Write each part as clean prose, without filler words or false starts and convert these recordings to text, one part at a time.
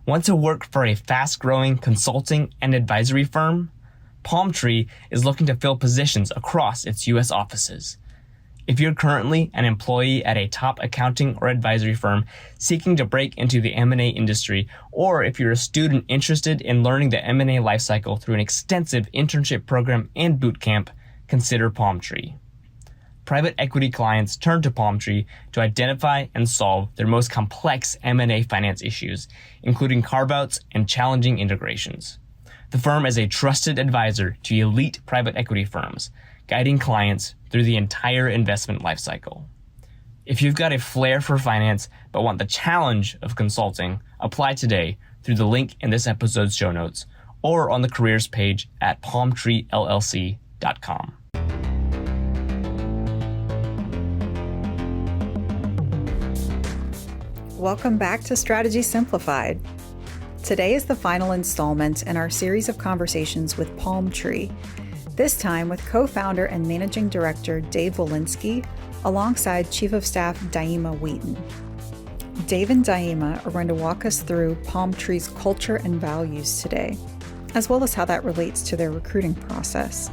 Want to work for a fast-growing consulting and advisory firm? Palmtree is looking to fill positions across its U.S. offices. If you're currently an employee at a top accounting or advisory firm seeking to break into the M&A industry, or if you're a student interested in learning the M&A lifecycle through an extensive internship program and boot camp, consider Palmtree. Private equity clients turn to Palmtree to identify and solve their most complex M&A finance issues, including carve-outs and challenging integrations. The firm is a trusted advisor to elite private equity firms, guiding clients through the entire investment lifecycle. If you've got a flair for finance but want the challenge of consulting, apply today through the link in this episode's show notes or on the careers page at palmtreellc.com. Welcome back to Strategy Simplified. Today is the final installment in our series of conversations with Palmtree, this time with co-founder and managing director Dave Wolinsky alongside Chief of Staff Dieema Wheaton. Dave and Dieema are going to walk us through Palmtree's culture and values today, as well as how that relates to their recruiting process.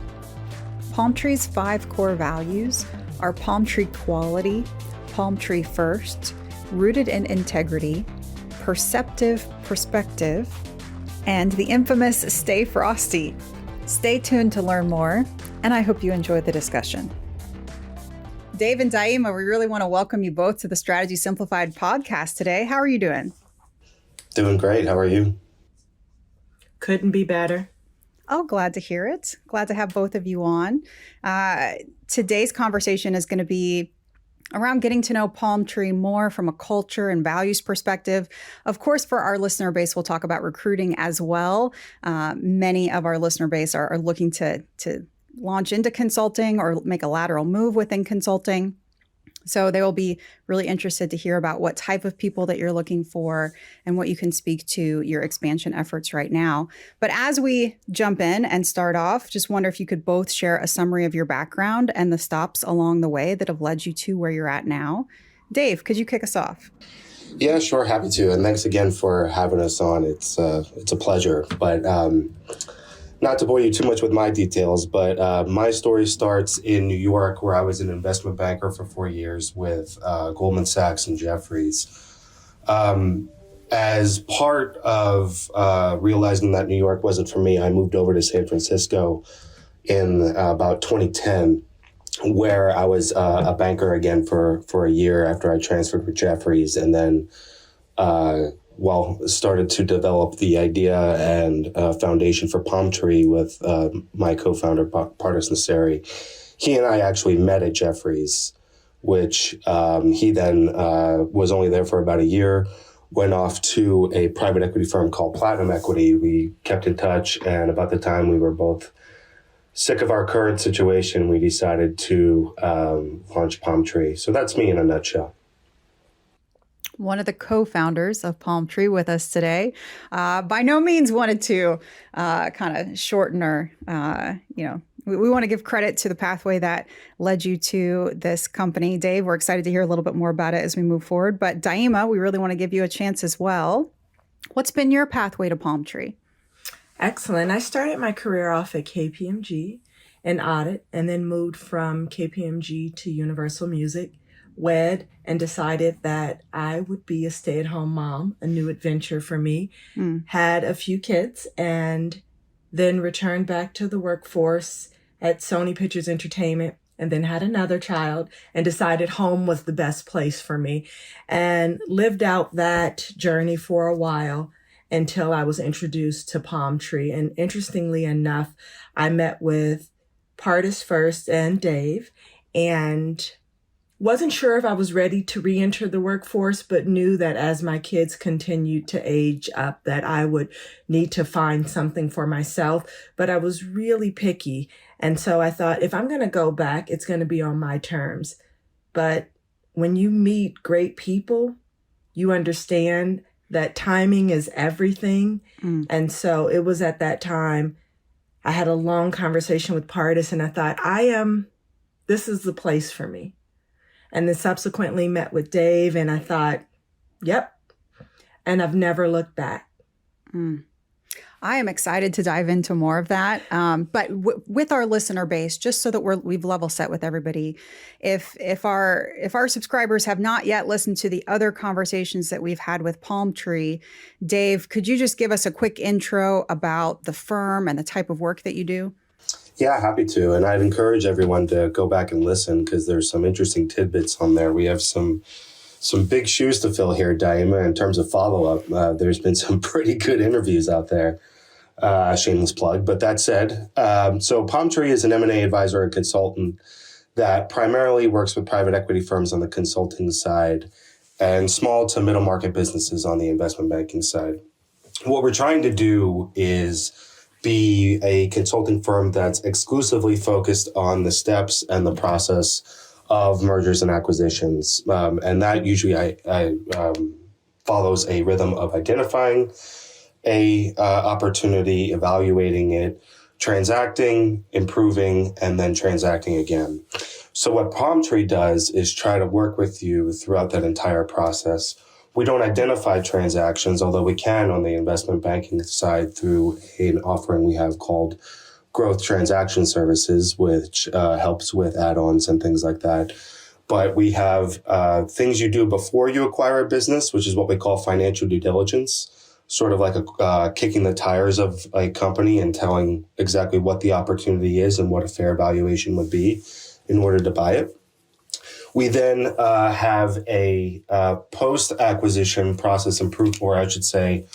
Palmtree's 5 core values are Palmtree quality, Palmtree first, rooted in integrity, perceptive perspective, and the infamous stay frosty. Stay tuned to learn more, and I hope you enjoy the discussion. Dave and Dieema, we really want to welcome you both to the Strategy Simplified podcast today. How are you doing? Doing great. How are you? Couldn't be better. Oh, glad to hear it. Glad to have both of you on. Today's conversation is going to be around getting to know Palmtree more from a culture and values perspective. Of course, for our listener base, we'll talk about recruiting as well. Many of our listener base are looking to launch into consulting or make a lateral move within consulting. So they will be really interested to hear about what type of people that you're looking for and what you can speak to your expansion efforts right now. But as we jump in and start off, just wonder if you could both share a summary of your background and the stops along the way that have led you to where you're at now. Dave, could you kick us off? Yeah, sure. Happy to. And thanks again for having us on. It's a pleasure. But not to bore you too much with my details, but my story starts in New York, where I was an investment banker for 4 years with Goldman Sachs and Jefferies. As part of realizing that New York wasn't for me, I moved over to San Francisco in about 2010, where I was a banker again for a year after I transferred with Jefferies, and then started to develop the idea and foundation for Palmtree with my co-founder, Pardis Nasseri. He and I actually met at Jefferies, which he then was only there for about a year, went off to a private equity firm called Platinum Equity. We kept in touch, and about the time we were both sick of our current situation, we decided to launch Palmtree. So that's me in a nutshell. One of the co-founders of Palmtree with us today. By no means wanted to kind of shorten or, we want to give credit to the pathway that led you to this company. Dave, we're excited to hear a little bit more about it as we move forward. But Dieema, we really want to give you a chance as well. What's been your pathway to Palmtree? Excellent. I started my career off at KPMG in audit and then moved from KPMG to Universal Music, wed, and decided that I would be a stay-at-home mom, a new adventure for me. Had a few kids and then returned back to the workforce at Sony Pictures Entertainment, and then had another child and decided home was the best place for me, and lived out that journey for a while until I was introduced to Palmtree. And interestingly enough, I met with Pardis first and Dave, and wasn't sure if I was ready to re-enter the workforce, but knew that as my kids continued to age up, that I would need to find something for myself. But I was really picky. And so I thought, if I'm going to go back, it's going to be on my terms. But when you meet great people, you understand that timing is everything. And so it was at that time, I had a long conversation with Pardis, and I thought, this is the place for me. And then subsequently met with Dave, and I thought, yep. And I've never looked back. I am excited to dive into more of that. But with our listener base, just so that we've level set with everybody, if our subscribers have not yet listened to the other conversations that we've had with Palm Tree, Dave, could you just give us a quick intro about the firm and the type of work that you do? Yeah, happy to. And I'd encourage everyone to go back and listen because there's some interesting tidbits on there. We have some big shoes to fill here, Dieema, in terms of follow-up. There's been some pretty good interviews out there. Shameless plug. But that said, so Palm Tree is an M&A advisor and consultant that primarily works with private equity firms on the consulting side and small to middle market businesses on the investment banking side. What we're trying to do is be a consulting firm that's exclusively focused on the steps and the process of mergers and acquisitions. And that usually follows a rhythm of identifying a opportunity, evaluating it, transacting, improving, and then transacting again. So what Palm Tree does is try to work with you throughout that entire process. We don't identify transactions, although we can on the investment banking side through an offering we have called Growth Transaction Services, which helps with add-ons and things like that. But we have things you do before you acquire a business, which is what we call financial due diligence, sort of like kicking the tires of a company and telling exactly what the opportunity is and what a fair valuation would be in order to buy it. We then have a post-acquisition process improvement, or I should say,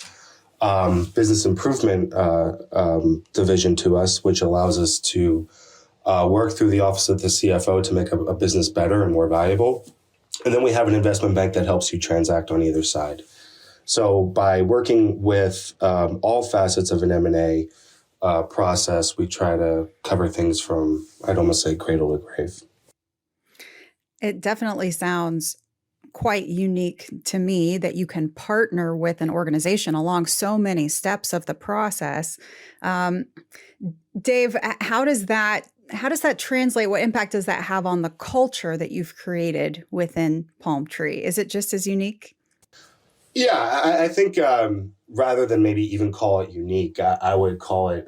business improvement division to us, which allows us to work through the office of the CFO to make a business better and more valuable. And then we have an investment bank that helps you transact on either side. So by working with all facets of an M&A process, we try to cover things from, I'd almost say, cradle to grave. It definitely sounds quite unique to me that you can partner with an organization along so many steps of the process. Dave, how does that translate? What impact does that have on the culture that you've created within Palm Tree? Is it just as unique? Yeah, I think rather than maybe even call it unique, I would call it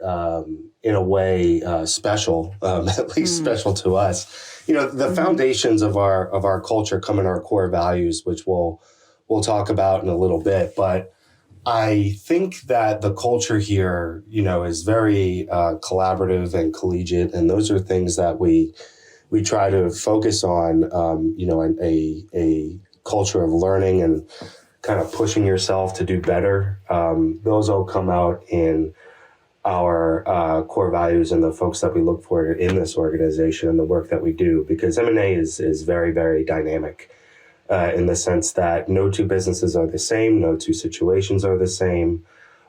in a way special, at least special to us. You know, the foundations of our culture come in our core values, which we'll talk about in a little bit. But I think that the culture here, you know, is very collaborative and collegiate, and those are things that we try to focus on. You know, a culture of learning and kind of pushing yourself to do better. Those all come out in our core values and the folks that we look for in this organization and the work that we do, because M&A is very, very dynamic in the sense that no two businesses are the same, no two situations are the same,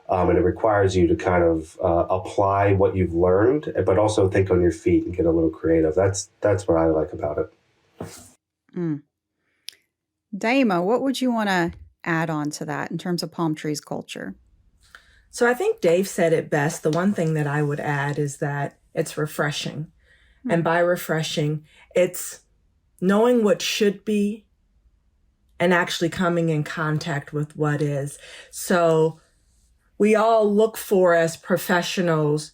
and it requires you to kind of apply what you've learned, but also think on your feet and get a little creative. That's what I like about it. Dieema, what would you want to add on to that in terms of Palm Tree's culture? So I think Dave said it best. The one thing that I would add is that it's refreshing. And by refreshing, it's knowing what should be and actually coming in contact with what is. So we all look for, as professionals,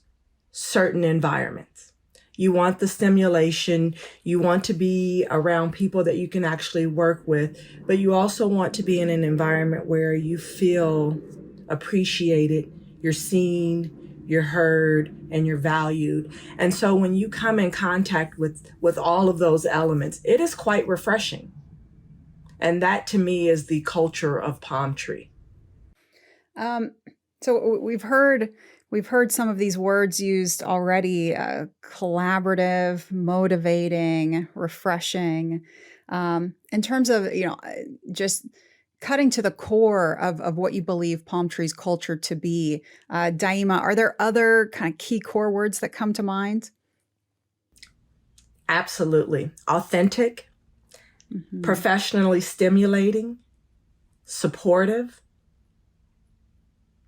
certain environments. You want the stimulation, you want to be around people that you can actually work with, but you also want to be in an environment where you feel appreciated, you're seen, you're heard, and you're valued. And so when you come in contact with all of those elements, it is quite refreshing. And that to me is the culture of Palm Tree. So we've heard some of these words used already: collaborative, motivating, refreshing. In terms of, you know, just cutting to the core of what you believe Palm Tree's culture to be, Dieema, are there other kind of key core words that come to mind? Absolutely. Authentic, professionally stimulating, supportive.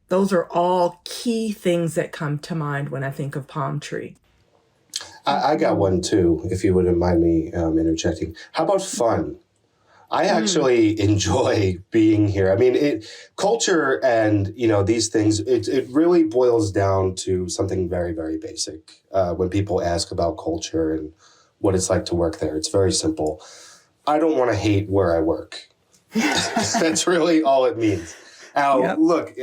Those are all key things that come to mind when I think of Palm Tree. I got one too, if you wouldn't mind me interjecting. How about fun? I actually enjoy being here. I mean, culture and, these things, it really boils down to something very, very basic. When people ask about culture and what it's like to work there, it's very simple. I don't want to hate where I work. That's really all it means. Now, look,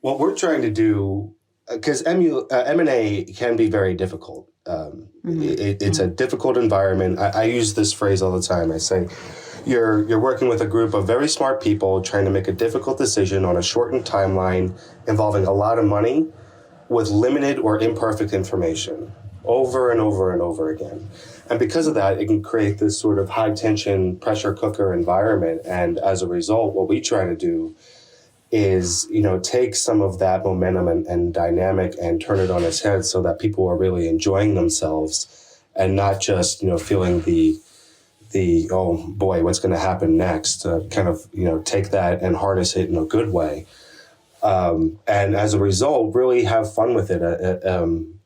what we're trying to do, because M&A can be very difficult. It's a difficult environment. I use this phrase all the time. I say, you're working with a group of very smart people trying to make a difficult decision on a shortened timeline involving a lot of money with limited or imperfect information over and over and over again. And because of that, it can create this sort of high tension pressure cooker environment. And as a result, what we try to do is, take some of that momentum and dynamic and turn it on its head so that people are really enjoying themselves and not just, feeling the oh boy, what's going to happen next, kind of, take that and harness it in a good way. And as a result, really have fun with it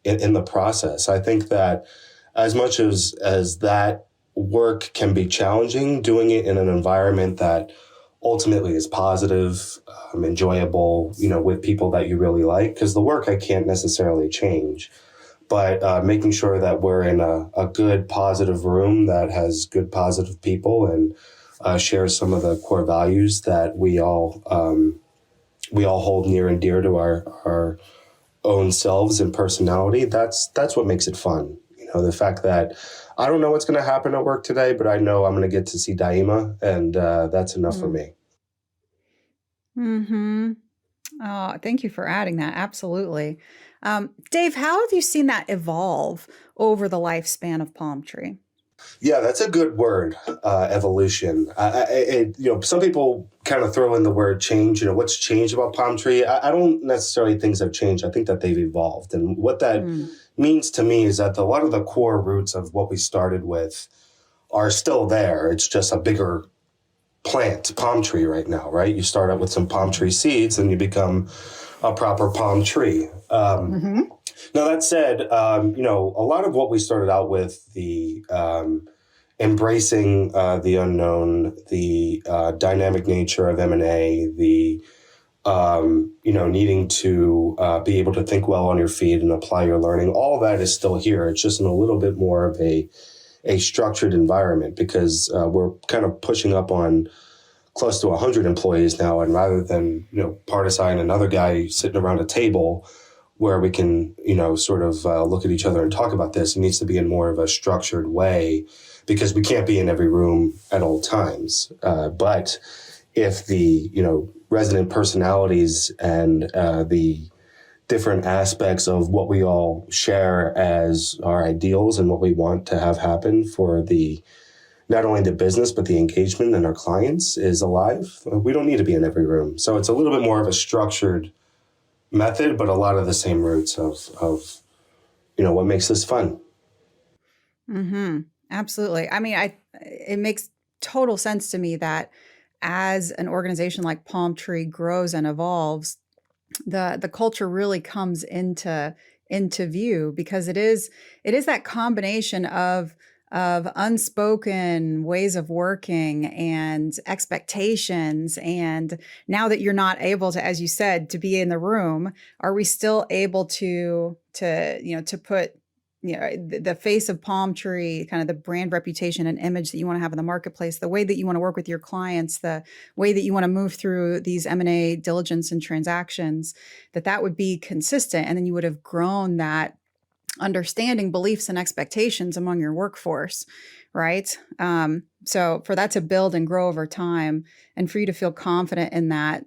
in the process. I think that as much as that work can be challenging, doing it in an environment that ultimately is positive, enjoyable, with people that you really like, because the work I can't necessarily change. But making sure that we're in a good, positive room that has good, positive people and shares some of the core values that we all hold near and dear to our own selves and personality. That's what makes it fun. The fact that I don't know what's going to happen at work today, but I know I'm going to get to see Dieema, and that's enough for me. Mm-hmm. Oh, thank you for adding that. Absolutely. Dave, how have you seen that evolve over the lifespan of Palm Tree? Yeah, that's a good word, evolution. Some people kind of throw in the word change. What's changed about Palm Tree? I don't necessarily think have changed. I think that they've evolved. And what that means to me is that a lot of the core roots of what we started with are still there. It's just a bigger plant, palm tree right now, right? You start out with some palm tree seeds and you become a proper palm tree. Now, that said, a lot of what we started out with, the embracing the unknown, the dynamic nature of M&A, the, needing to be able to think well on your feet and apply your learning, all of that is still here. It's just in a little bit more of a structured environment because we're kind of pushing up on close to 100 employees now. And rather than, Partisai and another guy sitting around a table where we can, sort of look at each other and talk about this, it needs to be in more of a structured way because we can't be in every room at all times. But if the, resident personalities and the different aspects of what we all share as our ideals and what we want to have happen for the not only the business, but the engagement and our clients is alive, we don't need to be in every room. So it's a little bit more of a structured method, but a lot of the same roots of what makes this fun. Mm-hmm. Absolutely. I mean, it makes total sense to me that as an organization like Palm Tree grows and evolves, the culture really comes into view because it is that combination of unspoken ways of working and expectations. And now that you're not able to, as you said, to be in the room, are we still able to put the face of Palm Tree, kind of the brand reputation and image that you want to have in the marketplace, the way that you want to work with your clients, the way that you want to move through these M&A diligence and transactions, that would be consistent. And then you would have grown that understanding, beliefs, and expectations among your workforce, right? So for that to build and grow over time and for you to feel confident in that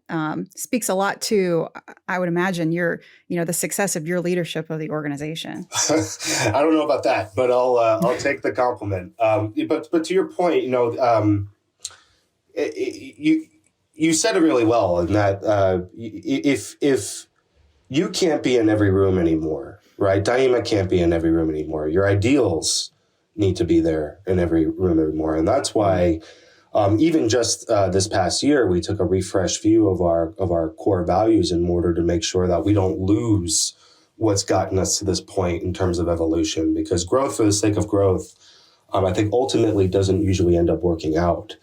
speaks a lot to, I would imagine, the success of your leadership of the organization. I don't know about that, but I'll take the compliment. But to your point, you said it really well in that if you can't be in every room anymore, right? Dieema can't be in every room anymore. Your ideals need to be there in every room anymore. And that's why even just this past year, we took a refreshed view of our core values in order to make sure that we don't lose what's gotten us to this point in terms of evolution, because growth for the sake of growth, I think ultimately doesn't usually end up working out.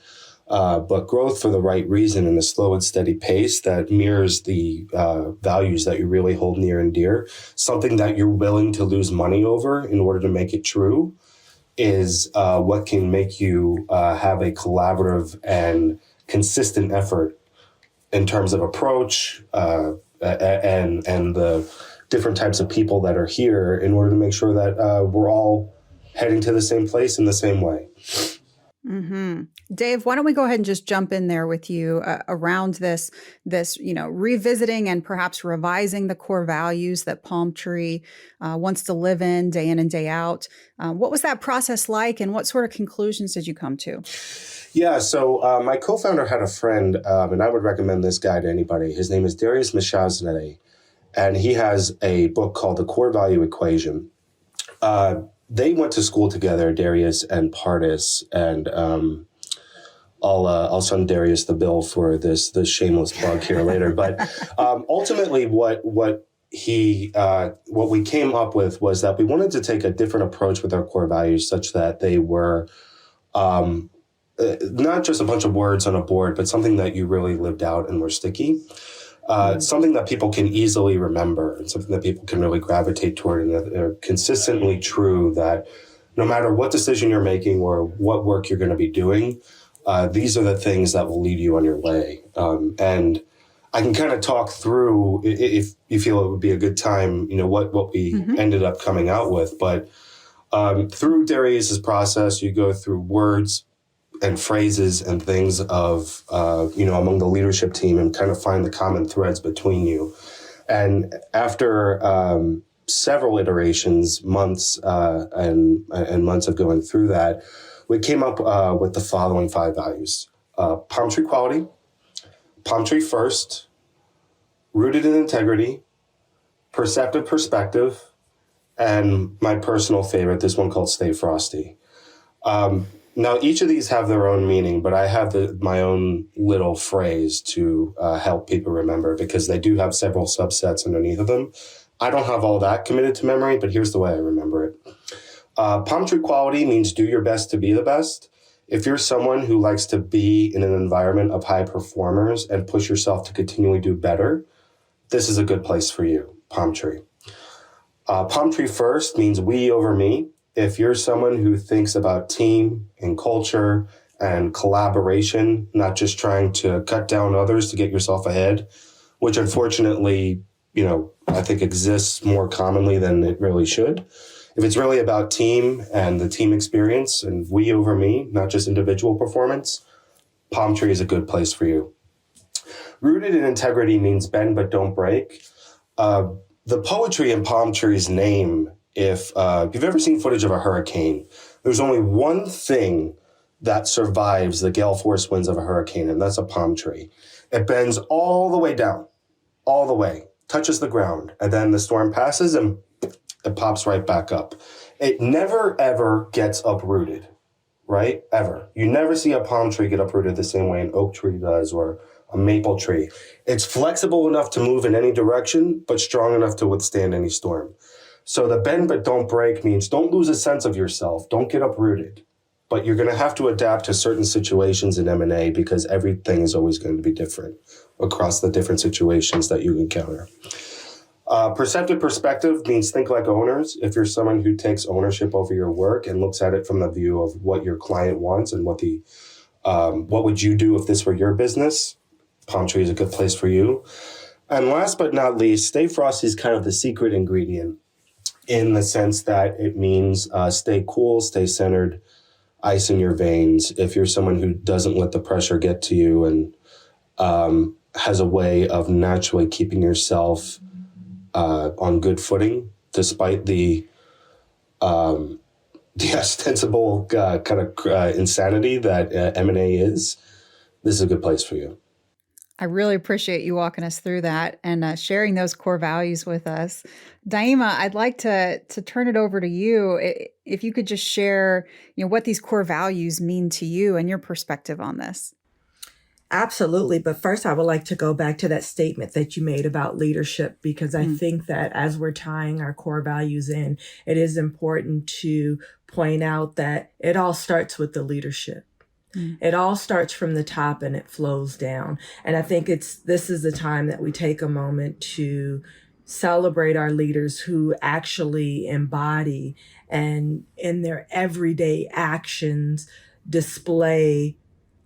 but growth for the right reason in a slow and steady pace that mirrors the values that you really hold near and dear, something that you're willing to lose money over in order to make it true, is what can make you have a collaborative and consistent effort in terms of approach and the different types of people that are here in order to make sure that we're all heading to the same place in the same way. Mm-hmm. Dave, why don't we go ahead and just jump in there with you around this, revisiting and perhaps revising the core values that Palm Tree wants to live in and day out. What was that process like, and what sort of conclusions did you come to? Yeah, so my co-founder had a friend, and I would recommend this guy to anybody. His name is Darius Mishazadeh, and he has a book called The Core Value Equation. They went to school together, Darius and Pardis, and I'll send Darius the bill for this shameless plug here later. But ultimately, what we came up with was that we wanted to take a different approach with our core values, such that they were not just a bunch of words on a board, but something that you really lived out and were sticky. Something that people can easily remember, and something that people can really gravitate toward, and that are consistently true, that no matter what decision you're making or what work you're going to be doing, these are the things that will lead you on your way. And I can kind of talk through, if you feel it would be a good time, what we ended up coming out with. But through Darius's process, you go through words and phrases and things of, among the leadership team, and kind of find the common threads between you. And after several iterations, months and months of going through that, we came up with the following 5 values: Palm Tree quality, Palm Tree first, rooted in integrity, perceptive perspective, and my personal favorite, this one called Stay Frosty. Now, each of these have their own meaning, but I have my own little phrase to help people remember, because they do have several subsets underneath of them. I don't have all that committed to memory, but here's the way I remember it. Palm Tree quality means do your best to be the best. If you're someone who likes to be in an environment of high performers and push yourself to continually do better, this is a good place for you, Palm Tree. Palm Tree first means we over me. If you're someone who thinks about team and culture and collaboration, not just trying to cut down others to get yourself ahead, which unfortunately, I think exists more commonly than it really should. If it's really about team and the team experience and we over me, not just individual performance, Palm Tree is a good place for you. Rooted in integrity means bend but don't break. The poetry in Palm Tree's name, if you've ever seen footage of a hurricane, there's only one thing that survives the gale force winds of a hurricane, and that's a palm tree. It bends all the way down, all the way, touches the ground, and then the storm passes and it pops right back up. It never, ever gets uprooted, right? Ever. You never see a palm tree get uprooted the same way an oak tree does or a maple tree. It's flexible enough to move in any direction, but strong enough to withstand any storm. So the bend but don't break means don't lose a sense of yourself. Don't get uprooted. But you're going to have to adapt to certain situations in M&A, because everything is always going to be different across the different situations that you encounter. Perceptive perspective means think like owners. If you're someone who takes ownership over your work and looks at it from the view of what your client wants and what would you do if this were your business, Palm Tree is a good place for you. And last but not least, Stay Frosty is kind of the secret ingredient, in the sense that it means stay cool, stay centered, ice in your veins. If you're someone who doesn't let the pressure get to you and has a way of naturally keeping yourself on good footing, despite the ostensible kind of insanity that M&A is, this is a good place for you. I really appreciate you walking us through that and sharing those core values with us. Dieema, I'd like to turn it over to you. If you could just share, what these core values mean to you and your perspective on this. Absolutely. But first, I would like to go back to that statement that you made about leadership, because I think that as we're tying our core values in, it is important to point out that it all starts with the leadership. It all starts from the top and it flows down. And I think this is the time that we take a moment to celebrate our leaders who actually embody and in their everyday actions display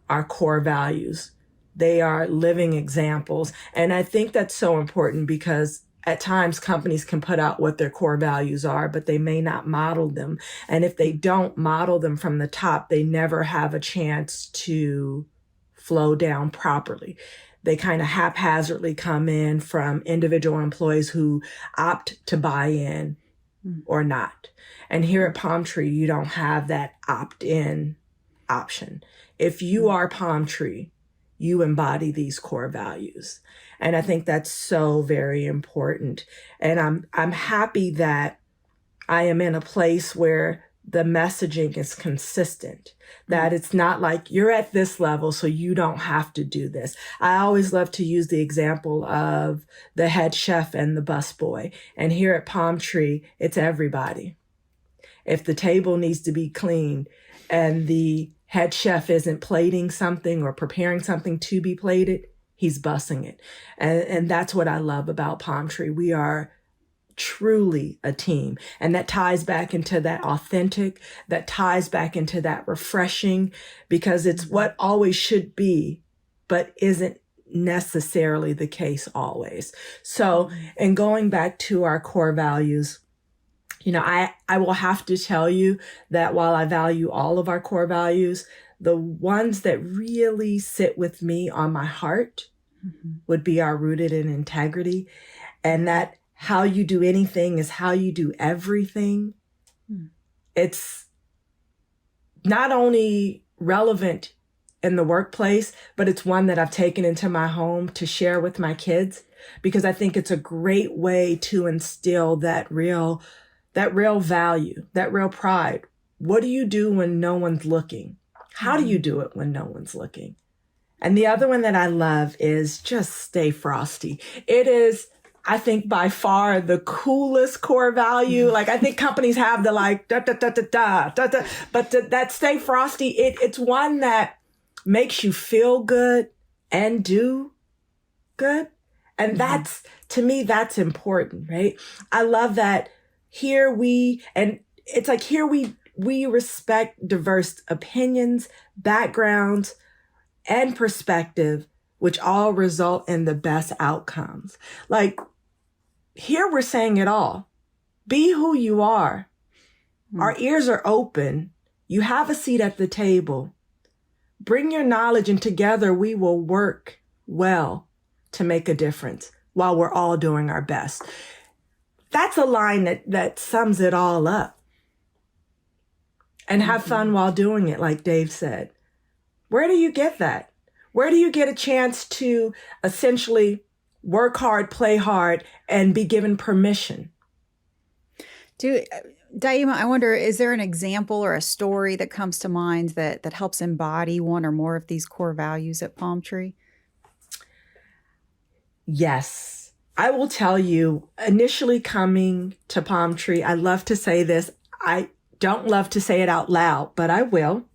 our core values. They are living examples. And I think that's so important because at times companies can put out what their core values are, but they may not model them. And if they don't model them from the top, they never have a chance to flow down properly. They kind of haphazardly come in from individual employees who opt to buy in or not. And here at Palm Tree, you don't have that opt-in option. If you are Palm Tree, you embody these core values. And I think that's so very important. And I'm happy that I am in a place where the messaging is consistent, that it's not like you're at this level, so you don't have to do this. I always love to use the example of the head chef and the busboy. And here at Palm Tree, it's everybody. If the table needs to be cleaned and the head chef isn't plating something or preparing something to be plated, he's bussing it. And that's what I love about Palm Tree. We are truly a team. And that ties back into that authentic, that ties back into that refreshing, because it's what always should be, but isn't necessarily the case always. So, and going back to our core values, you know, I will have to tell you that while I value all of our core values, the ones that really sit with me on my heart would be our rooted in integrity, and that how you do anything is how you do everything. It's not only relevant in the workplace, but it's one that I've taken into my home to share with my kids, because I think it's a great way to instill that real value, that real pride. What do you do when no one's looking? How do you do it when no one's looking? And the other one that I love is just stay frosty. It is, I think, by far the coolest core value. Like, I think companies have the like, da, da, da, da, da, da, da. But that stay frosty, it's one that makes you feel good and do good. And that's, to me, that's important, right? I love that here we respect diverse opinions, backgrounds, and perspective, which all result in the best outcomes. Like, here we're saying it all. Be who you are. Our ears are open. You have a seat at the table. Bring your knowledge, and together we will work well to make a difference while we're all doing our best. That's a line that sums it all up. And have fun while doing it, like Dave said. Where do you get that? Where do you get a chance to essentially work hard, play hard, and be given permission? Dieema, I wonder, is there an example or a story that comes to mind that helps embody one or more of these core values at Palm Tree? Yes. I will tell you, initially coming to Palm Tree, I love to say this. I don't love to say it out loud, but I will.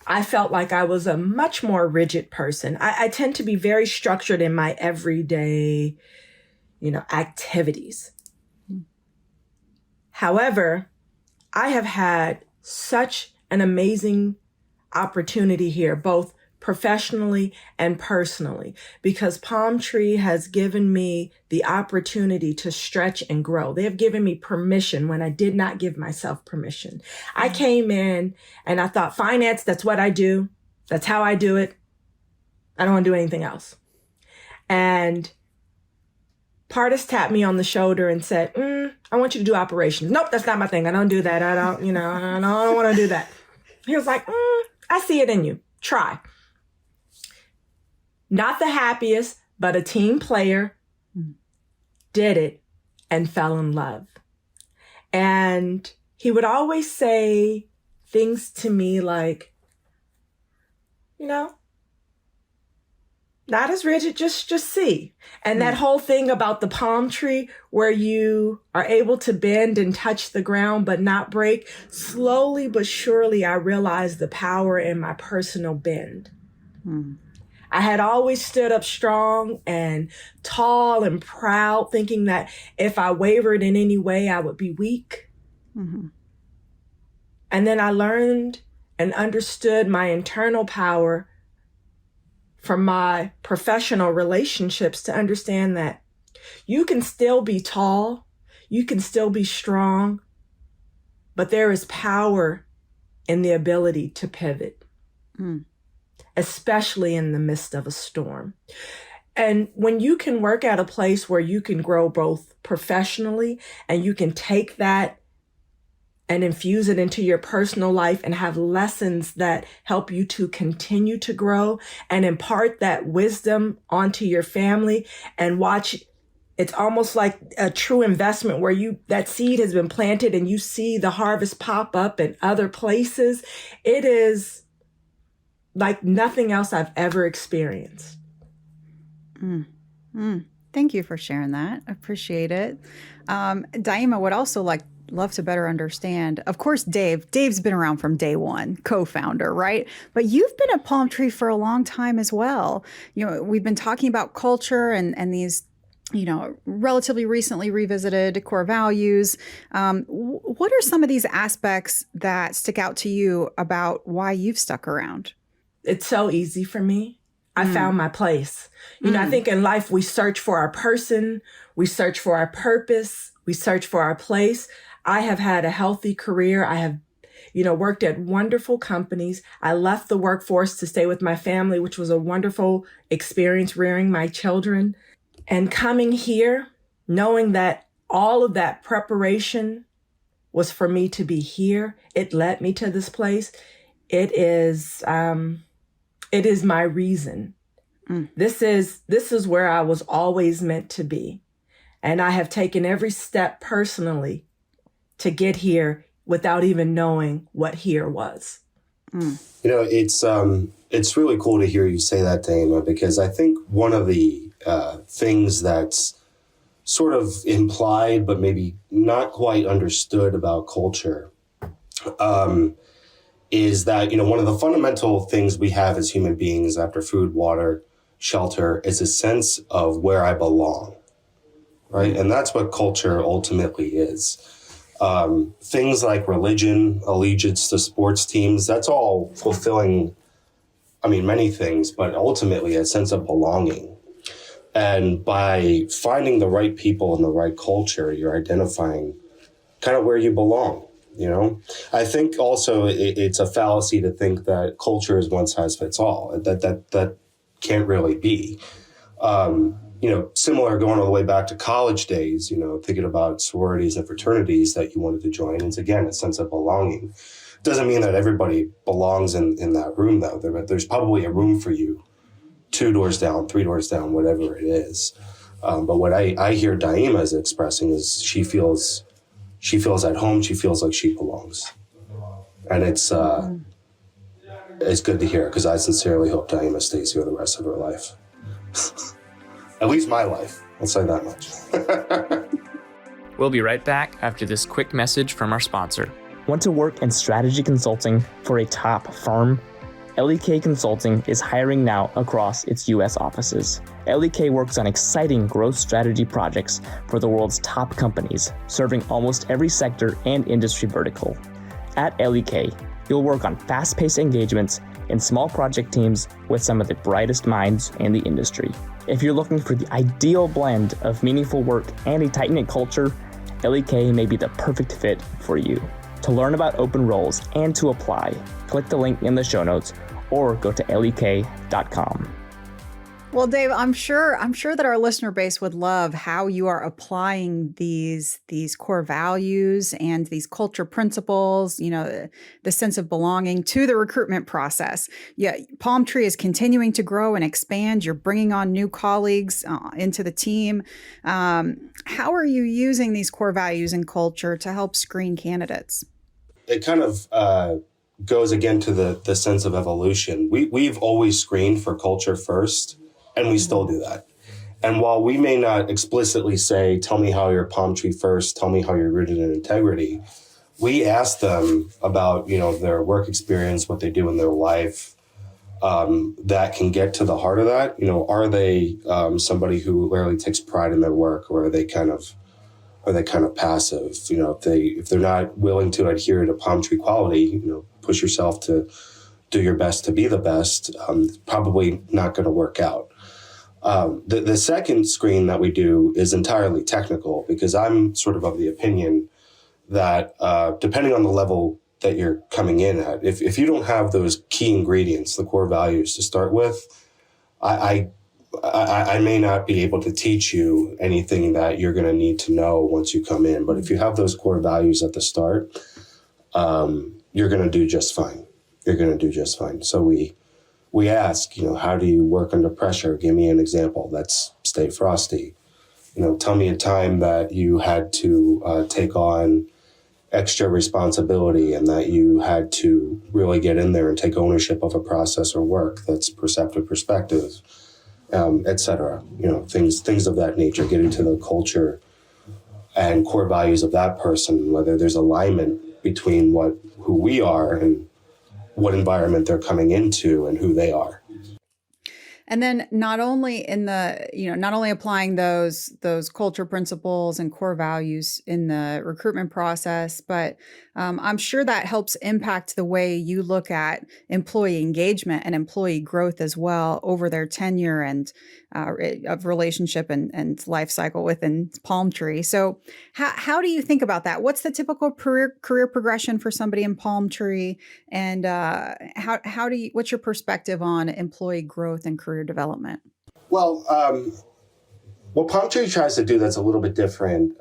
I felt like I was a much more rigid person. I tend to be very structured in my everyday, activities. However, I have had such an amazing opportunity here, both professionally and personally, because Palm Tree has given me the opportunity to stretch and grow. They have given me permission when I did not give myself permission. I came in and I thought, finance, that's what I do. That's how I do it. I don't want to do anything else. And Pardis tapped me on the shoulder and said, I want you to do operations. Nope, that's not my thing. I don't do that. I don't want to do that. He was like, I see it in you. Try. Not the happiest, but a team player, did it and fell in love. And he would always say things to me like, Not as rigid, just see. And that whole thing about the palm tree where you are able to bend and touch the ground but not break, slowly but surely I realized the power in my personal bend. I had always stood up strong and tall and proud, thinking that if I wavered in any way, I would be weak. And then I learned and understood my internal power from my professional relationships to understand that you can still be tall, you can still be strong, but there is power in the ability to pivot, especially in the midst of a storm. And when you can work at a place where you can grow both professionally and you can take that and infuse it into your personal life and have lessons that help you to continue to grow and impart that wisdom onto your family and watch. It's almost like a true investment where that seed has been planted and you see the harvest pop up in other places. It is like nothing else I've ever experienced. Thank you for sharing that. I appreciate it. Dieema would also love to better understand. Of course, Dave's been around from day one, co-founder, right? But you've been at Palm Tree for a long time as well. We've been talking about culture and these, relatively recently revisited core values. What are some of these aspects that stick out to you about why you've stuck around? It's so easy for me. I found my place. I think in life we search for our person, we search for our purpose, we search for our place. I have had a healthy career. I have, worked at wonderful companies. I left the workforce to stay with my family, which was a wonderful experience rearing my children. And coming here, knowing that all of that preparation was for me to be here, it led me to this place. It is my reason. This is where I was always meant to be. And I have taken every step personally to get here without even knowing what here was. It's really cool to hear you say that, Dieema, because I think one of the things that's sort of implied but maybe not quite understood about culture is that, one of the fundamental things we have as human beings after food, water, shelter is a sense of where I belong, right? And that's what culture ultimately is. Things like religion, allegiance to sports teams, that's all fulfilling, many things, but ultimately a sense of belonging. And by finding the right people and the right culture, you're identifying kind of where you belong. I think also it's a fallacy to think that culture is one size fits all. That can't really be. Similar going all the way back to college days, thinking about sororities and fraternities that you wanted to join. It's again, a sense of belonging. Doesn't mean that everybody belongs in that room though. There's probably a room for you 2 doors down, 3 doors down, whatever it is. But what I hear Dieema is expressing is she feels at home. She feels like she belongs. And it's good to hear because I sincerely hope Dieema stays here the rest of her life. At least my life. I'll say that much. We'll be right back after this quick message from our sponsor. Want to work in strategy consulting for a top firm? LEK Consulting is hiring now across its U.S. offices. LEK works on exciting growth strategy projects for the world's top companies, serving almost every sector and industry vertical. At LEK, you'll work on fast-paced engagements in small project teams with some of the brightest minds in the industry. If you're looking for the ideal blend of meaningful work and a tight-knit culture, LEK may be the perfect fit for you. To learn about open roles and to apply, click the link in the show notes or go to lek.com. Well, Dave, I'm sure that our listener base would love how you are applying these core values and these culture principles, the sense of belonging to the recruitment process. Yeah, Palm Tree is continuing to grow and expand. You're bringing on new colleagues into the team. How are you using these core values and culture to help screen candidates? It kind of goes again to the sense of evolution. We've always screened for culture first. And we still do that. And while we may not explicitly say, tell me how you're Palm Tree first, tell me how you're rooted in integrity, we ask them about, their work experience, what they do in their life, that can get to the heart of that. Are they somebody who rarely takes pride in their work, or are they kind of passive? If they're not willing to adhere to Palm Tree quality, push yourself to do your best to be the best, it's probably not going to work out. The second screen that we do is entirely technical, because I'm sort of the opinion that depending on the level that you're coming in at, if you don't have those key ingredients, the core values to start with, I may not be able to teach you anything that you're going to need to know once you come in. But if you have those core values at the start, you're going to do just fine. You're going to do just fine. So we ask, how do you work under pressure? Give me an example. Let's stay frosty. Tell me a time that you had to take on extra responsibility and that you had to really get in there and take ownership of a process or work that's perceptive perspective, et cetera. Things of that nature, get into the culture and core values of that person, whether there's alignment between who we are and what environment they're coming into and who they are. And then not only applying those culture principles and core values in the recruitment process, but I'm sure that helps impact the way you look at employee engagement and employee growth as well over their tenure and of relationship and life cycle within Palm Tree. So how do you think about that? What's the typical career progression for somebody in Palm Tree? And what's your perspective on employee growth and career development? Well, what Palm Tree tries to do that's a little bit different,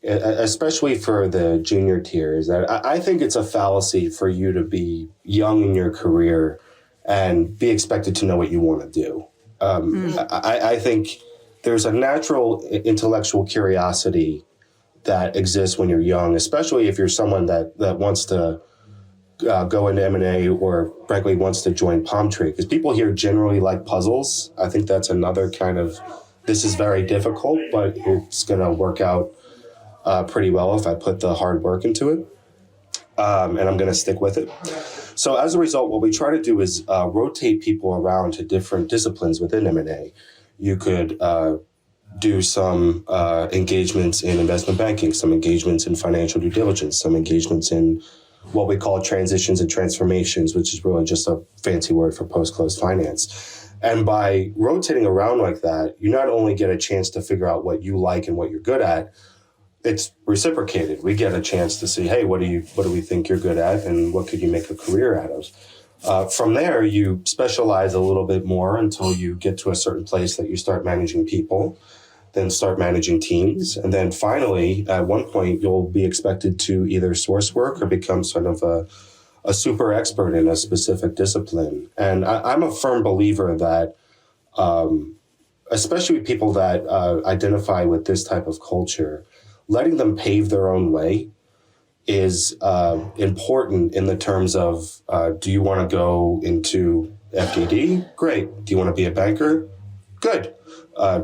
especially for the junior tiers, that I think it's a fallacy for you to be young in your career and be expected to know what you want to do. I think there's a natural intellectual curiosity that exists when you're young, especially if you're someone that wants to go into M&A or frankly wants to join Palm Tree, because people here generally like puzzles. I think that's another kind of, this is very difficult, but it's going to work out pretty well if I put the hard work into it. And I'm going to stick with it. So as a result, what we try to do is rotate people around to different disciplines within M&A. You could do some engagements in investment banking, some engagements in financial due diligence, some engagements in what we call transitions and transformations, which is really just a fancy word for post-close finance. And by rotating around like that, you not only get a chance to figure out what you like and what you're good at, it's reciprocated. We get a chance to see, hey, what do we think you're good at, and what could you make a career out of? From there, you specialize a little bit more until you get to a certain place that you start managing people, then start managing teams. And then finally, at one point, you'll be expected to either source work or become sort of a super expert in a specific discipline. And I'm a firm believer that, especially people that identify with this type of culture, letting them pave their own way is important in the terms of, do you want to go into FDD? Great. Do you want to be a banker? Good.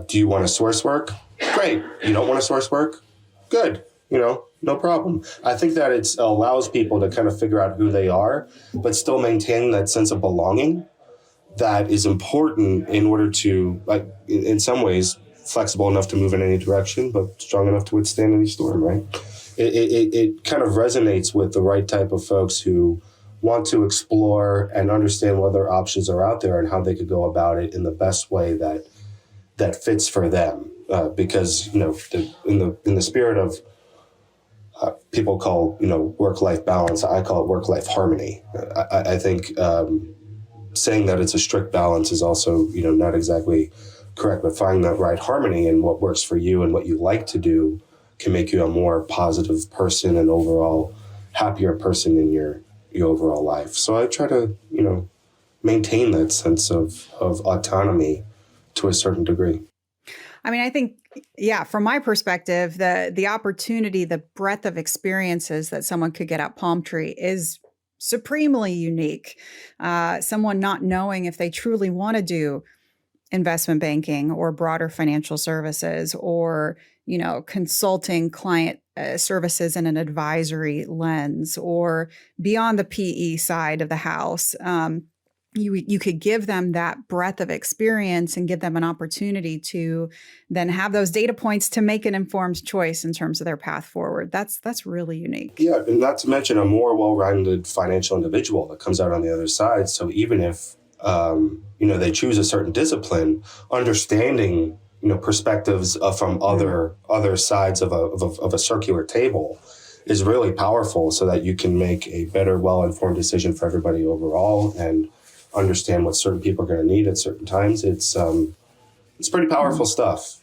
Do you want to source work? Great. You don't want to source work? Good. No problem. I think that it allows people to kind of figure out who they are, but still maintain that sense of belonging that is important in order to, like, in some ways, flexible enough to move in any direction, but strong enough to withstand any storm, right? It kind of resonates with the right type of folks who want to explore and understand what other options are out there and how they could go about it in the best way that fits for them. Because, in the spirit of people call, work-life balance, I call it work-life harmony. I think saying that it's a strict balance is also, not exactly correct, but finding that right harmony and what works for you and what you like to do can make you a more positive person and overall happier person in your overall life. So I try to, maintain that sense of autonomy to a certain degree. I mean, I think, from my perspective, the opportunity, the breadth of experiences that someone could get at Palm Tree is supremely unique. Someone not knowing if they truly want to do investment banking or broader financial services, or, consulting client services in an advisory lens, or beyond the PE side of the house. You could give them that breadth of experience and give them an opportunity to then have those data points to make an informed choice in terms of their path forward. That's really unique. Yeah, and not to mention a more well-rounded financial individual that comes out on the other side. So even if they choose a certain discipline, understanding perspectives from other sides of a circular table is really powerful, so that you can make a better, well-informed decision for everybody overall and understand what certain people are going to need at certain times. It's pretty powerful stuff.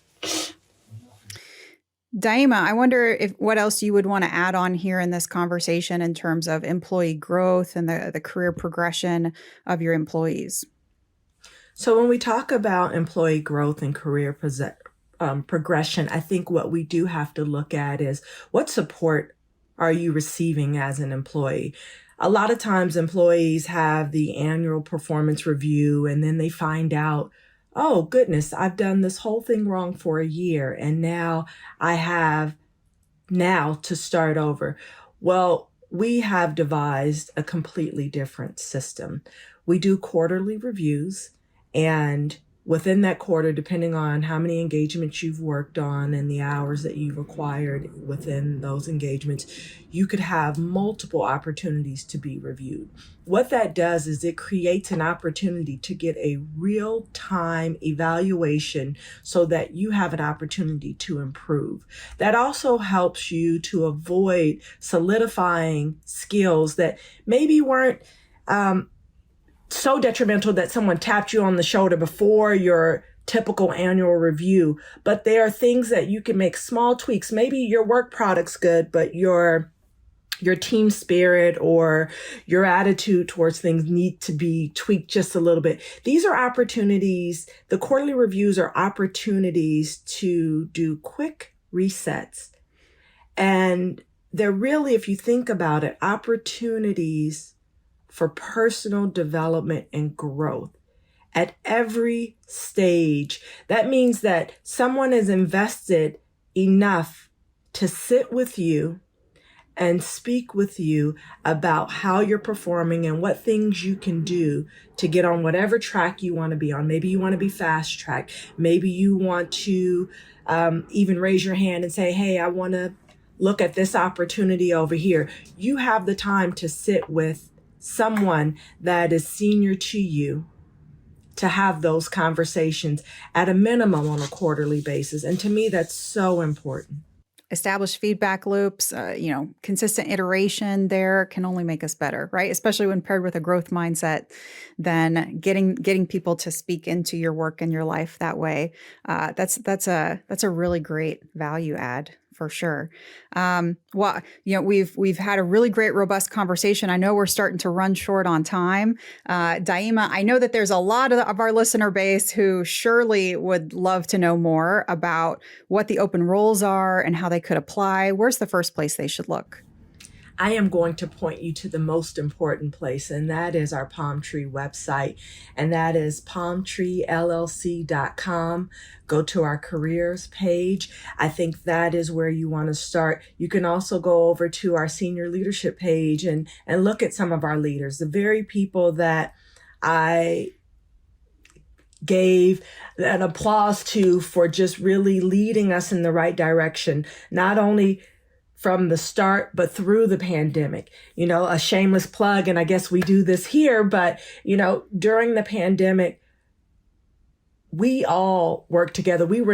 Dieema, I wonder what else you would want to add on here in this conversation in terms of employee growth and the career progression of your employees. So when we talk about employee growth and career progression, I think what we do have to look at is what support are you receiving as an employee? A lot of times employees have the annual performance review, and then they find out, oh goodness, I've done this whole thing wrong for a year, and now I have to start over. Well, we have devised a completely different system. We do quarterly reviews, and within that quarter, depending on how many engagements you've worked on and the hours that you've acquired within those engagements, you could have multiple opportunities to be reviewed. What that does is it creates an opportunity to get a real-time evaluation so that you have an opportunity to improve. That also helps you to avoid solidifying skills that maybe weren't so detrimental that someone tapped you on the shoulder before your typical annual review. But there are things that you can make small tweaks. Maybe your work product's good, but your team spirit or your attitude towards things need to be tweaked just a little bit. These are opportunities. The quarterly reviews are opportunities to do quick resets. And they're really, if you think about it, opportunities for personal development and growth at every stage. That means that someone is invested enough to sit with you and speak with you about how you're performing and what things you can do to get on whatever track you want to be on. Maybe you want to be fast track. Maybe you want to even raise your hand and say, hey, I want to look at this opportunity over here. You have the time to sit with someone that is senior to you to have those conversations at a minimum on a quarterly basis. And to me, that's so important. Establish feedback loops, consistent iteration there can only make us better, right? Especially when paired with a growth mindset, then getting people to speak into your work and your life that way. That's a really great value add for sure. We've had a really great, robust conversation. I know we're starting to run short on time. Dieema, I know that there's a lot of our listener base who surely would love to know more about what the open roles are and how they could apply. Where's the first place they should look? I am going to point you to the most important place, and that is our Palm Tree website, and that is palmtreellc.com. Go to our careers page. I think that is where you want to start. You can also go over to our senior leadership page and look at some of our leaders, the very people that I gave an applause to for just really leading us in the right direction, not only from the start, but through the pandemic. A shameless plug, and I guess we do this here, but, during the pandemic, we all worked together. We were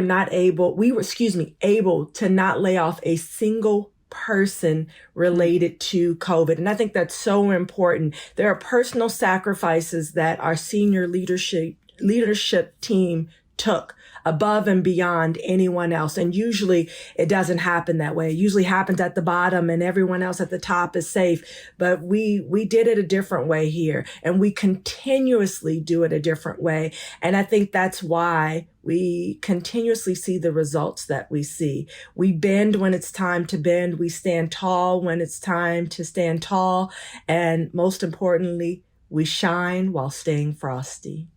able to not lay off a single person related to COVID. And I think that's so important. There are personal sacrifices that our senior leadership team took above and beyond anyone else. And usually it doesn't happen that way. It usually happens at the bottom and everyone else at the top is safe. But we did it a different way here, and we continuously do it a different way. And I think that's why we continuously see the results that we see. We bend when it's time to bend. We stand tall when it's time to stand tall. And most importantly, we shine while staying frosty.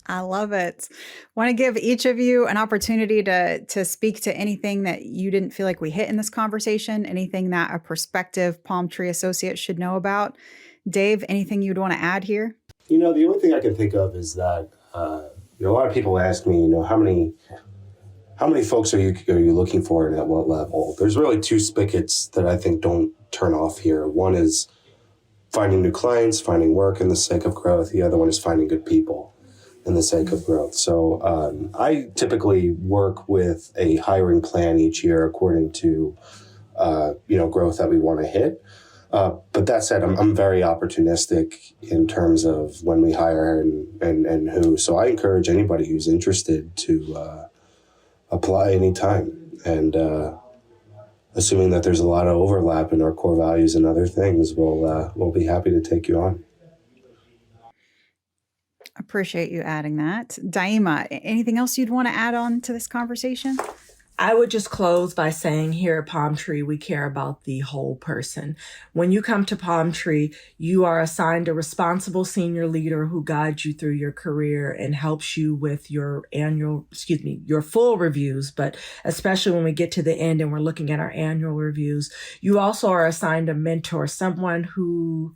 I love it. Want to give each of you an opportunity to speak to anything that you didn't feel like we hit in this conversation, anything that a prospective Palm Tree associate should know about. Dave, anything you'd want to add here? The only thing I can think of is that a lot of people ask me, how many folks are you looking for and at what level? There's really two spigots that I think don't turn off here. One is finding new clients, finding work in the sake of growth. The other one is finding good people in the sake of growth. So I typically work with a hiring plan each year according to growth that we want to hit. But that said, I'm very opportunistic in terms of when we hire and who. So I encourage anybody who's interested to apply anytime. And assuming that there's a lot of overlap in our core values and other things, we'll be happy to take you on. Appreciate you adding that. Dieema, anything else you'd want to add on to this conversation? I would just close by saying here at Palm Tree, we care about the whole person. When you come to Palm Tree, you are assigned a responsible senior leader who guides you through your career and helps you with your your full reviews, but especially when we get to the end and we're looking at our annual reviews. You also are assigned a mentor, someone who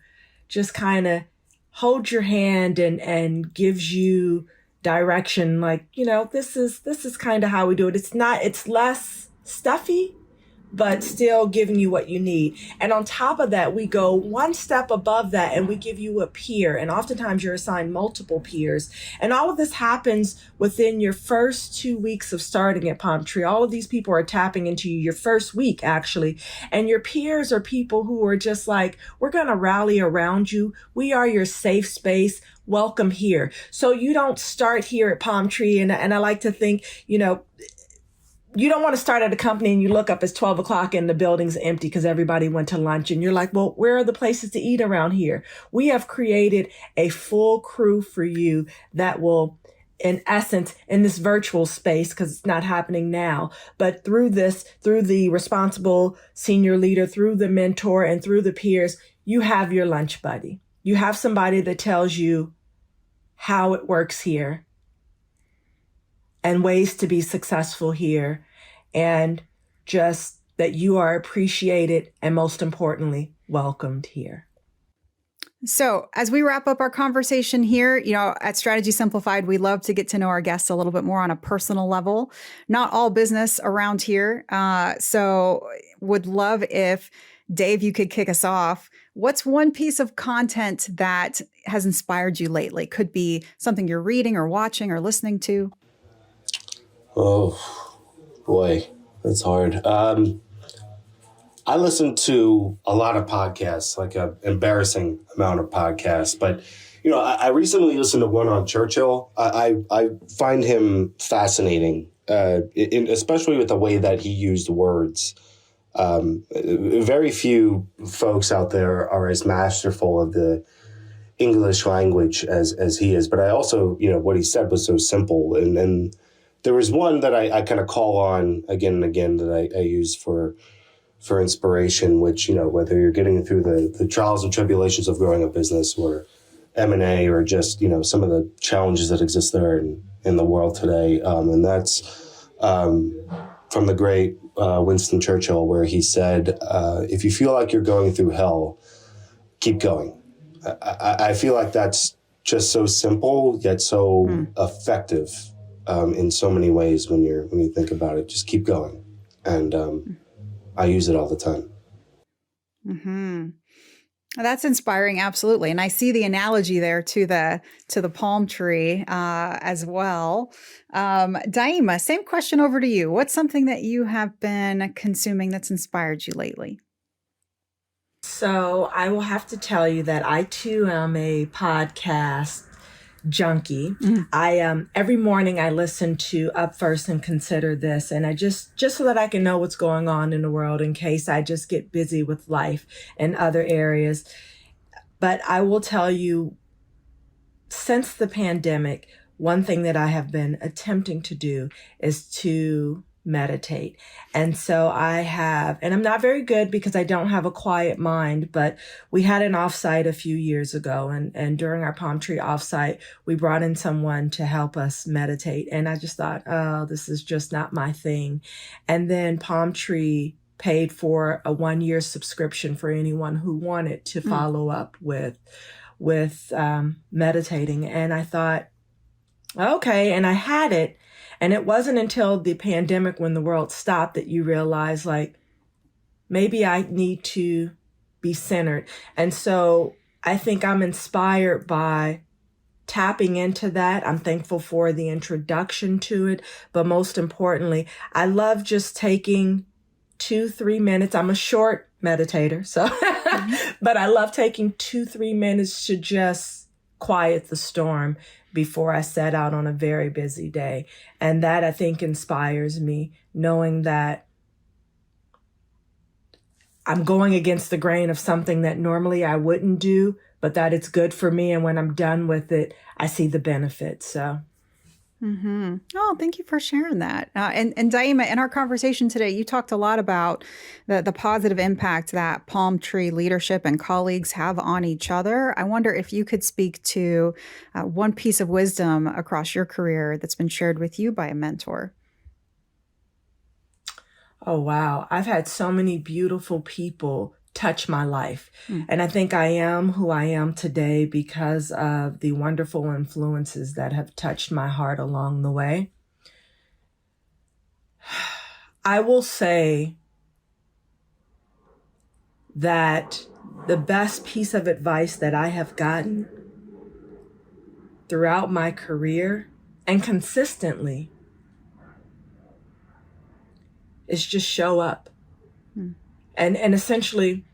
just kind of holds your hand and gives you direction, like, this is kind of how we do it. It's less stuffy, but still giving you what you need. And on top of that, we go one step above that and we give you a peer. And oftentimes you're assigned multiple peers. And all of this happens within your first 2 weeks of starting at Palm Tree. All of these people are tapping into you your first week, actually. And your peers are people who are just like, we're going to rally around you. We are your safe space. Welcome here. So you don't start here at Palm Tree. And I like to think, you don't want to start at a company and you look up, it's 12 o'clock and the building's empty because everybody went to lunch. And you're like, well, where are the places to eat around here? We have created a full crew for you that will, in essence, in this virtual space, because it's not happening now, but through the responsible senior leader, through the mentor and through the peers, you have your lunch buddy. You have somebody that tells you how it works here and ways to be successful here, and just that you are appreciated and, most importantly, welcomed here. So as we wrap up our conversation here, at Strategy Simplified, we love to get to know our guests a little bit more on a personal level. Not all business around here. So would love if, Dave, you could kick us off. What's one piece of content that has inspired you lately? Could be something you're reading or watching or listening to. Oh, boy, that's hard. I listen to a lot of podcasts, like an embarrassing amount of podcasts. But, I recently listened to one on Churchill. I find him fascinating, especially with the way that he used words. Very few folks out there are as masterful of the English language as he is. But I also, what he said was so simple. And there was one that I kind of call on again and again that I use for inspiration, which, whether you're getting through the trials and tribulations of growing a business or M&A or just, some of the challenges that exist there in the world today. And that's from the great Winston Churchill, where he said, if you feel like you're going through hell, keep going. I feel like that's just so simple, yet so effective in so many ways when you think about it. Just keep going. And I use it all the time. Mm-hmm. That's inspiring, absolutely. And I see the analogy there to the palm tree as well. Dieema, same question over to you. What's something that you have been consuming that's inspired you lately? So I will have to tell you that I too am a podcast junkie. I every morning I listen to Up First and Consider This, and I just so that I can know what's going on in the world in case I just get busy with life and other areas. But I will tell you, since the pandemic, one thing that I have been attempting to do is to meditate. And so and I'm not very good because I don't have a quiet mind, but we had an offsite a few years ago. And during our palm tree offsite, we brought in someone to help us meditate. And I just thought, oh, this is just not my thing. And then Palm Tree paid for a 1-year subscription for anyone who wanted to follow up with meditating. And I thought, okay. And I had it. And it wasn't until the pandemic, when the world stopped, that you realize, like, maybe I need to be centered. And so I think I'm inspired by tapping into that. I'm thankful for the introduction to it. But most importantly, I love just taking 2-3 minutes. I'm a short meditator, so, but I love taking 2-3 minutes to just quiet the storm before I set out on a very busy day. And that, I think, inspires me, knowing that I'm going against the grain of something that normally I wouldn't do, but that it's good for me. And when I'm done with it, I see the benefits. So. Mm-hmm. Oh, thank you for sharing that. And Dieema, in our conversation today, you talked a lot about the positive impact that Palm Tree leadership and colleagues have on each other. I wonder if you could speak to one piece of wisdom across your career that's been shared with you by a mentor. Oh, wow. I've had so many beautiful people touch my life. And I think I am who I am today because of the wonderful influences that have touched my heart along the way. I will say that the best piece of advice that I have gotten throughout my career and consistently is just show up. And essentially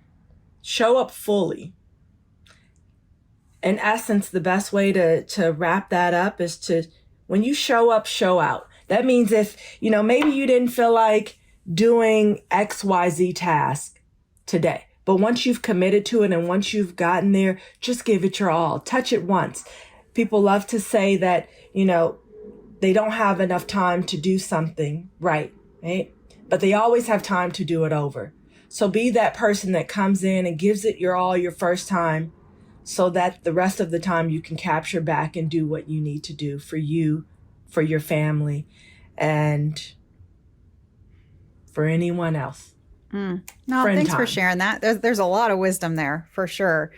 show up fully. In essence, the best way to wrap that up is to, when you show up, show out. That means if, maybe you didn't feel like doing XYZ task today, but once you've committed to it and once you've gotten there, just give it your all. Touch it once. People love to say that, they don't have enough time to do something right? But they always have time to do it over. So be that person that comes in and gives it your all your first time, so that the rest of the time you can capture back and do what you need to do for you, for your family, and for anyone else. No, thanks for sharing that. There's a lot of wisdom there, for sure.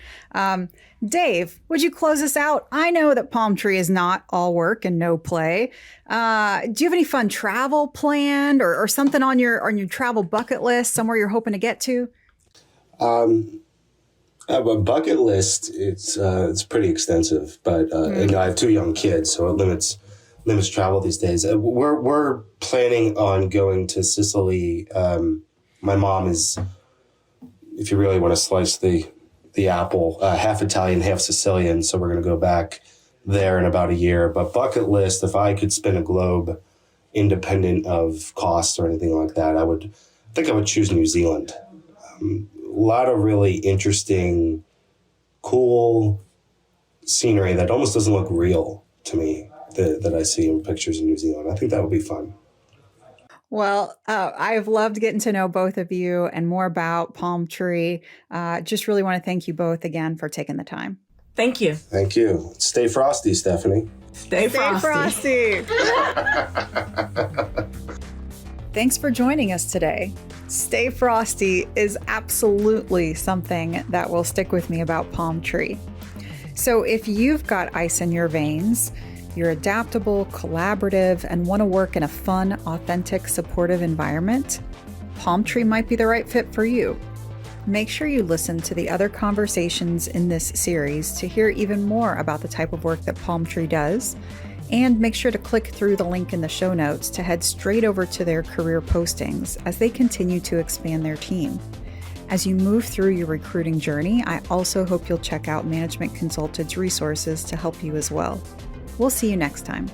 Dave, would you close us out? I know that Palm Tree is not all work and no play. Do you have any fun travel planned or something on your travel bucket list, somewhere you're hoping to get to? A bucket list, it's pretty extensive, but I have 2 young kids, so it limits travel these days. We're planning on going to Sicily. My mom is, if you really want to slice the apple, half Italian, half Sicilian. So we're going to go back there in about a year. But bucket list, if I could spin a globe independent of costs or anything like that, I would choose New Zealand. A lot of really interesting, cool scenery that almost doesn't look real to me that I see in pictures in New Zealand. I think that would be fun. Well, I've loved getting to know both of you and more about Palm Tree. Just really want to thank you both again for taking the time. Thank you. Thank you. Stay frosty, Stephanie. Stay frosty. Thanks for joining us today. Stay frosty is absolutely something that will stick with me about Palm Tree. So if you've got ice in your veins, you're adaptable, collaborative, and want to work in a fun, authentic, supportive environment, Palm Tree might be the right fit for you. Make sure you listen to the other conversations in this series to hear even more about the type of work that Palm Tree does, and make sure to click through the link in the show notes to head straight over to their career postings as they continue to expand their team. As you move through your recruiting journey, I also hope you'll check out Management Consulted's resources to help you as well. We'll see you next time.